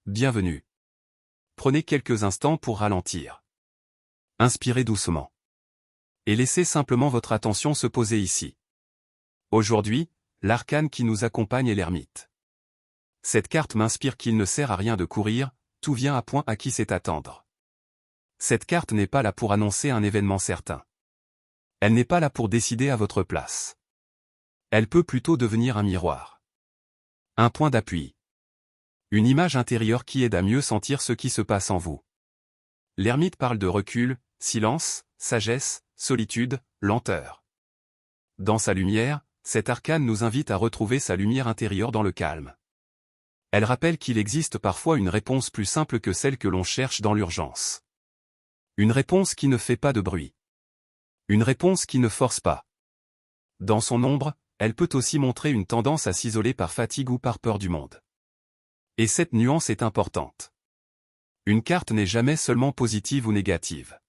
Bienvenue. Prenez quelques instants pour ralentir. Inspirez doucement. Et laissez simplement votre attention se poser ici. Aujourd'hui, l'arcane qui nous accompagne est l'ermite. Cette carte m'inspire qu'il ne sert à rien de courir, tout vient à point à qui sait attendre. Cette carte n'est pas là pour annoncer un événement certain. Elle n'est pas là pour décider à votre place. Elle peut plutôt devenir un miroir. Un point d'appui. Une image intérieure qui aide à mieux sentir ce qui se passe en vous. L'ermite parle de recul, silence, sagesse, solitude, lenteur. Dans sa lumière, cet arcane nous invite à retrouver sa lumière intérieure dans le calme. Elle rappelle qu'il existe parfois une réponse plus simple que celle que l'on cherche dans l'urgence. Une réponse qui ne fait pas de bruit. Une réponse qui ne force pas. Dans son ombre, elle peut aussi montrer une tendance à s'isoler par fatigue ou par peur du monde. Et cette nuance est importante. Une carte n'est jamais seulement positive ou négative.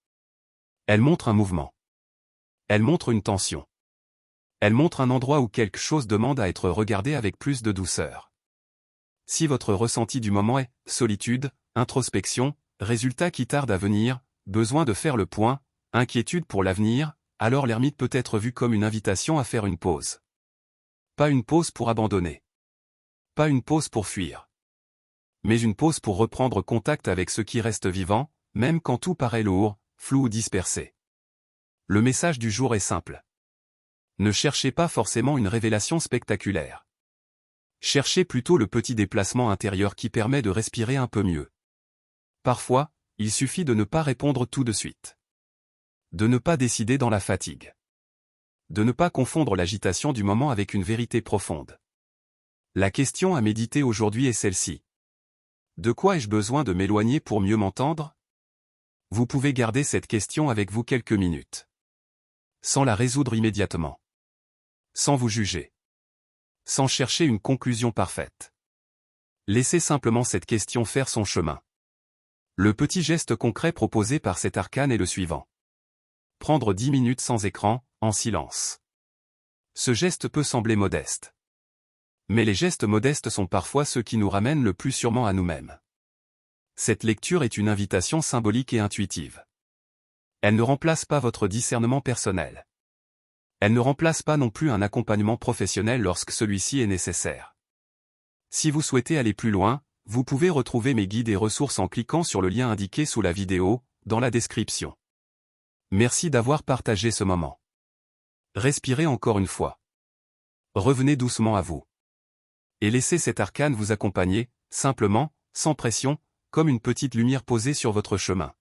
Elle montre un mouvement. Elle montre une tension. Elle montre un endroit où quelque chose demande à être regardé avec plus de douceur. Si votre ressenti du moment est solitude, introspection, résultat qui tarde à venir, besoin de faire le point, inquiétude pour l'avenir, alors l'ermite peut être vu comme une invitation à faire une pause. Pas une pause pour abandonner. Pas une pause pour fuir. Mais une pause pour reprendre contact avec ce qui reste vivant, même quand tout paraît lourd, flou ou dispersé. Le message du jour est simple. Ne cherchez pas forcément une révélation spectaculaire. Cherchez plutôt le petit déplacement intérieur qui permet de respirer un peu mieux. Parfois, il suffit de ne pas répondre tout de suite. De ne pas décider dans la fatigue. De ne pas confondre l'agitation du moment avec une vérité profonde. La question à méditer aujourd'hui est celle-ci. De quoi ai-je besoin de m'éloigner pour mieux m'entendre? Vous pouvez garder cette question avec vous quelques minutes. Sans la résoudre immédiatement. Sans vous juger. Sans chercher une conclusion parfaite. Laissez simplement cette question faire son chemin. Le petit geste concret proposé par cet arcane est le suivant. Prendre 10 minutes sans écran, en silence. Ce geste peut sembler modeste. Mais les gestes modestes sont parfois ceux qui nous ramènent le plus sûrement à nous-mêmes. Cette lecture est une invitation symbolique et intuitive. Elle ne remplace pas votre discernement personnel. Elle ne remplace pas non plus un accompagnement professionnel lorsque celui-ci est nécessaire. Si vous souhaitez aller plus loin, vous pouvez retrouver mes guides et ressources en cliquant sur le lien indiqué sous la vidéo, dans la description. Merci d'avoir partagé ce moment. Respirez encore une fois. Revenez doucement à vous. Et laissez cet arcane vous accompagner, simplement, sans pression, comme une petite lumière posée sur votre chemin.